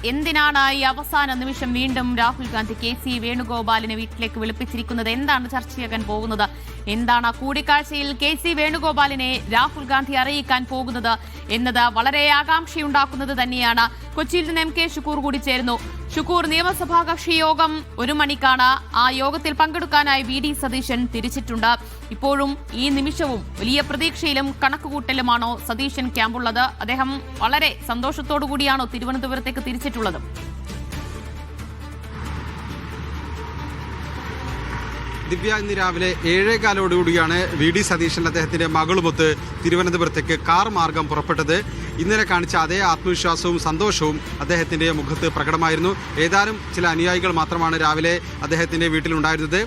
എന്തിനാണ് ഈ അവസാന നിമിഷം വീണ്ടും രാഹുൽ ഗാന്ധി കെ.സി. വേണുഗോപാലിനെ വീട്ടിലേക്ക് വിളിപ്പിച്ചിരിക്കുന്നത്? എന്താണ് ചർച്ചയാകാൻ പോകുന്നത്? എന്താണ് കൂടിക്കാഴ്ചയിൽ കെ.സി. വേണുഗോപാലിനെ രാഹുൽ ഗാന്ധി അറിയിക്കാൻ പോകുന്നത് എന്നത് വളരെ ആകാംക്ഷയുണ്ടാക്കുന്നത് തന്നെയാണ്. കൊച്ചിയിൽ നിന്ന് MK ഷുക്കൂർ കൂടി ചേരുന്നു. ഷുക്കൂർ, നിയമസഭാ കക്ഷി യോഗം 1 മണിക്കാണ്. ആ യോഗത്തിൽ പങ്കെടുക്കാനായി VD സതീശൻ തിരിച്ചിട്ടുണ്ട്. ഇപ്പോഴും ഈ നിമിഷവും വലിയ പ്രതീക്ഷയിലും കണക്കുകൂട്ടലുമാണോ സതീശൻ ക്യാമ്പുള്ളത്? അദ്ദേഹം വളരെ സന്തോഷത്തോടു കൂടിയാണോ തിരുവനന്തപുരത്തേക്ക് തിരിച്ചിട്ടുള്ളത്? ദിവ്യ, ഇന്ന് രാവിലെ 7:15 VD സതീശൻ അദ്ദേഹത്തിന്റെ മകളുമൊത്ത് തിരുവനന്തപുരത്തേക്ക് കാർ മാർഗം പുറപ്പെട്ടത്. ഇന്നലെ കാണിച്ച അതേ ആത്മവിശ്വാസവും സന്തോഷവും അദ്ദേഹത്തിന്റെ മുഖത്ത് പ്രകടമായിരുന്നു. ഏതാനും ചില അനുയായികൾ മാത്രമാണ് രാവിലെ അദ്ദേഹത്തിന്റെ വീട്ടിലുണ്ടായിരുന്നത്.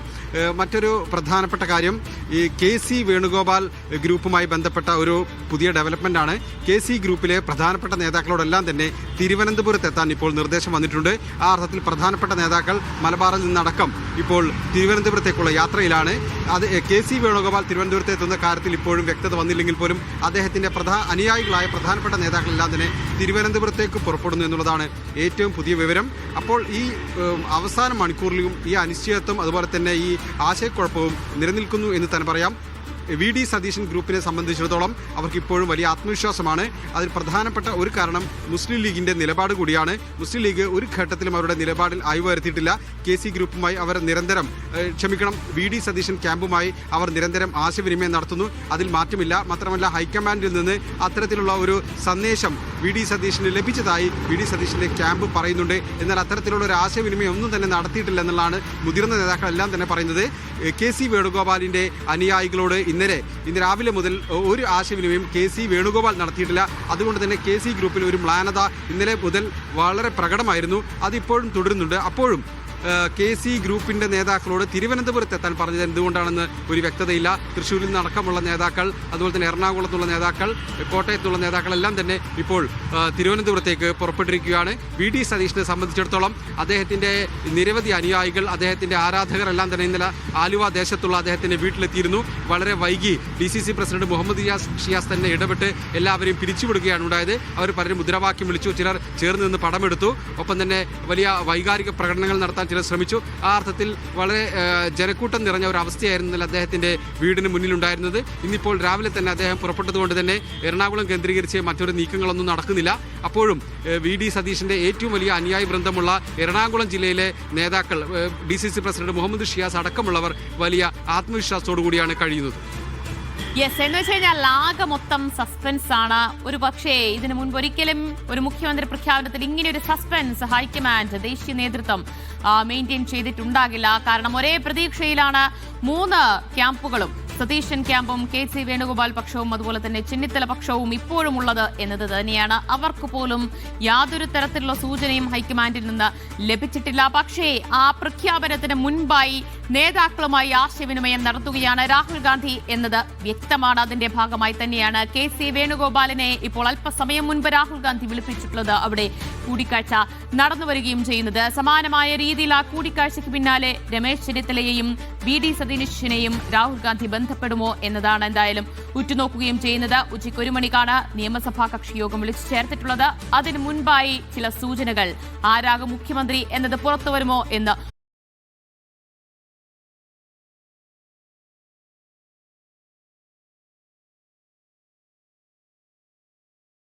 മറ്റൊരു പ്രധാനപ്പെട്ട കാര്യം, ഈ കെ.സി. വേണുഗോപാൽ ഗ്രൂപ്പുമായി ബന്ധപ്പെട്ട ഒരു പുതിയ ഡെവലപ്മെന്റാണ്. കെ.സി. ഗ്രൂപ്പിലെ പ്രധാനപ്പെട്ട നേതാക്കളോടെല്ലാം തന്നെ തിരുവനന്തപുരത്തെത്താൻ ഇപ്പോൾ നിർദ്ദേശം വന്നിട്ടുണ്ട്. ആ അർത്ഥത്തിൽ പ്രധാനപ്പെട്ട നേതാക്കൾ മലബാറിൽ നിന്നടക്കം ഇപ്പോൾ തിരുവനന്തപുരത്തേക്കുള്ള യാത്രയിലാണ്. അത് കെ.സി. വേണുഗോപാൽ തിരുവനന്തപുരത്ത് എത്തുന്ന കാര്യത്തിൽ ഇപ്പോഴും വ്യക്തത വന്നില്ലെങ്കിൽ പോലും അദ്ദേഹത്തിന്റെ അനുയായികളായ പ്രധാനപ്പെട്ട നേതാക്കളെല്ലാം തന്നെ തിരുവനന്തപുരത്തേക്ക് പുറപ്പെടുന്നു എന്നുള്ളതാണ് ഏറ്റവും പുതിയ വിവരം. അപ്പോൾ ഈ അവസാന മണിക്കൂറിലും ഈ അനിശ്ചിതത്വം അതുപോലെ തന്നെ ഈ ആശയക്കുഴപ്പവും നിലനിൽക്കുന്നു എന്ന് തന്നെ പറയാം. VD സതീശൻ ഗ്രൂപ്പിനെ സംബന്ധിച്ചിടത്തോളം അവർക്ക് ഇപ്പോഴും വലിയ ആത്മവിശ്വാസമാണ്. അതിൽ പ്രധാനപ്പെട്ട ഒരു കാരണം മുസ്ലിം ലീഗിന്റെ നിലപാട് കൂടിയാണ്. മുസ്ലിം ലീഗ് ഒരു ഘട്ടത്തിലും അവരുടെ നിലപാടിൽ അയവ് വരുത്തിയിട്ടില്ല. കെ.സി. ഗ്രൂപ്പുമായി അവർ VD സതീശൻ ക്യാമ്പുമായി അവർ നിരന്തരം ആശയവിനിമയം നടത്തുന്നു. അതിൽ മാറ്റമില്ല. മാത്രമല്ല, ഹൈക്കമാൻഡിൽ നിന്ന് അത്തരത്തിലുള്ള ഒരു സന്ദേശം VD സതീശന് ലഭിച്ചതായി VD സതീശന്റെ ക്യാമ്പ് പറയുന്നുണ്ട്. എന്നാൽ അത്തരത്തിലുള്ള ഒരു ആശയവിനിമയം ഒന്നും തന്നെ നടത്തിയിട്ടില്ല എന്നുള്ളതാണ് മുതിർന്ന നേതാക്കളെല്ലാം തന്നെ പറയുന്നത്. കെ.സി. വേണുഗോപാലിന്റെ അനുയായികളോട് ഇന്ന് രാവിലെ മുതൽ ഒരു ആശയവിനിമയം കെ.സി. വേണുഗോപാൽ നടത്തിയിട്ടില്ല. അതുകൊണ്ട് തന്നെ കെ.സി. ഗ്രൂപ്പിൽ ഒരു മ്ലാനത ഇന്നലെ മുതൽ വളരെ പ്രകടമായിരുന്നു. അതിപ്പോഴും തുടരുന്നുണ്ട്. അപ്പോഴും കെ.സി. ഗ്രൂപ്പിന്റെ നേതാക്കളോട് തിരുവനന്തപുരത്ത് എത്താൻ പറഞ്ഞത് എന്തുകൊണ്ടാണെന്ന് ഒരു വ്യക്തതയില്ല. തൃശ്ശൂരിൽ നിന്നടക്കമുള്ള നേതാക്കൾ, അതുപോലെ തന്നെ എറണാകുളത്തുള്ള നേതാക്കൾ, കോട്ടയത്തുള്ള നേതാക്കളെല്ലാം തന്നെ ഇപ്പോൾ തിരുവനന്തപുരത്തേക്ക് പുറപ്പെട്ടിരിക്കുകയാണ്. VD സതീശനെ സംബന്ധിച്ചിടത്തോളം അദ്ദേഹത്തിന്റെ നിരവധി അനുയായികൾ, അദ്ദേഹത്തിന്റെ ആരാധകർ എല്ലാം തന്നെ ഇന്നലെ ആലുവ ദേശത്തുള്ള അദ്ദേഹത്തിന്റെ വീട്ടിലെത്തിയിരുന്നു. വളരെ വൈകി DCC പ്രസിഡന്റ് മുഹമ്മദ് ഷിയാസ് തന്നെ ഇടപെട്ട് എല്ലാവരെയും പിരിച്ചുവിടുകയാണ് ഉണ്ടായത്. അവർ പലരും മുദ്രാവാക്യം വിളിച്ചു, ചിലർ ചേർന്ന് നിന്ന് പടമെടുത്തു. ഒപ്പം തന്നെ വലിയ വൈകാരിക പ്രകടനങ്ങൾ നടത്താൻ ചിലർ ശ്രമിച്ചു. ആ അർത്ഥത്തിൽ വളരെ ജനക്കൂട്ടം നിറഞ്ഞ ഒരു അവസ്ഥയായിരുന്നു അദ്ദേഹത്തിന്റെ വീടിന് മുന്നിലുണ്ടായിരുന്നത്. ഇന്നിപ്പോൾ രാവിലെ തന്നെ അദ്ദേഹം പുറപ്പെട്ടതുകൊണ്ട് തന്നെ എറണാകുളം കേന്ദ്രീകരിച്ച് മറ്റൊരു നീക്കങ്ങളൊന്നും നടക്കുന്നില്ല. അപ്പോഴും VD സതീശന്റെ ഏറ്റവും വലിയ അനുയായി വൃന്ദമുള്ള എറണാകുളം ജില്ലയിലെ നേതാക്കൾ, DCC പ്രസിഡന്റ് മുഹമ്മദ് ഷിയാസ് അടക്കമുള്ളവർ വലിയ ആത്മവിശ്വാസത്തോടു കൂടിയാണ് കഴിയുന്നത്. എന്ന് വെച്ച് കഴിഞ്ഞാൽ ആകെ മൊത്തം സസ്പെൻസ് ആണ്. ഒരു പക്ഷേ ഇതിനു മുൻപ് ഒരിക്കലും ഒരു മുഖ്യമന്ത്രി പ്രഖ്യാപനത്തിൽ ഇങ്ങനെ ഒരു സസ്പെൻസ് ഹൈക്കമാൻഡ്, ദേശീയ നേതൃത്വം മെയിൻറ്റെയിൻ ചെയ്തിട്ടുണ്ടാകില്ല. കാരണം ഒരേ പ്രതീക്ഷയിലാണ് 3 ക്യാമ്പുകളും, സതീശൻ ക്യാമ്പും കെ.സി. വേണുഗോപാൽ പക്ഷവും അതുപോലെ തന്നെ ചെന്നിത്തല പക്ഷവും ഇപ്പോഴും ഉള്ളത് എന്നത് തന്നെയാണ്. അവർക്ക് പോലും യാതൊരു തരത്തിലുള്ള സൂചനയും ഹൈക്കമാൻഡിൽ നിന്ന് ലഭിച്ചിട്ടില്ല. പക്ഷേ ആ പ്രഖ്യാപനത്തിന് മുൻപായി നേതാക്കളുമായി ആശയവിനിമയം നടത്തുകയാണ് രാഹുൽ ഗാന്ധി എന്നത് വ്യക്തമാണ്. അതിന്റെ ഭാഗമായി തന്നെയാണ് കെ.സി. വേണുഗോപാലിനെ ഇപ്പോൾ അല്പസമയം മുൻപ് രാഹുൽ ഗാന്ധി വിളിപ്പിച്ചിട്ടുള്ളത്. അവിടെ കൂടിക്കാഴ്ച നടന്നു വരികയും ചെയ്യുന്നത്. സമാനമായ രീതിയിൽ ആ കൂടിക്കാഴ്ചയ്ക്ക് പിന്നാലെ രമേശ് ചെന്നിത്തലയെയും VD സതീശനെയും രാഹുൽ ഗാന്ധി ബന്ധപ്പെടുമോ എന്നതാണ് എന്തായാലും ഉറ്റുനോക്കുകയും ചെയ്യുന്നത്. ഉച്ചയ്ക്ക് 1 മണിക്കാണ് നിയമസഭാ കക്ഷി യോഗം വിളിച്ചു ചേർത്തിട്ടുള്ളത്. അതിനു മുൻപായി ചില സൂചനകൾ, ആരാകും മുഖ്യമന്ത്രി എന്നത് പുറത്തുവരുമോ എന്ന്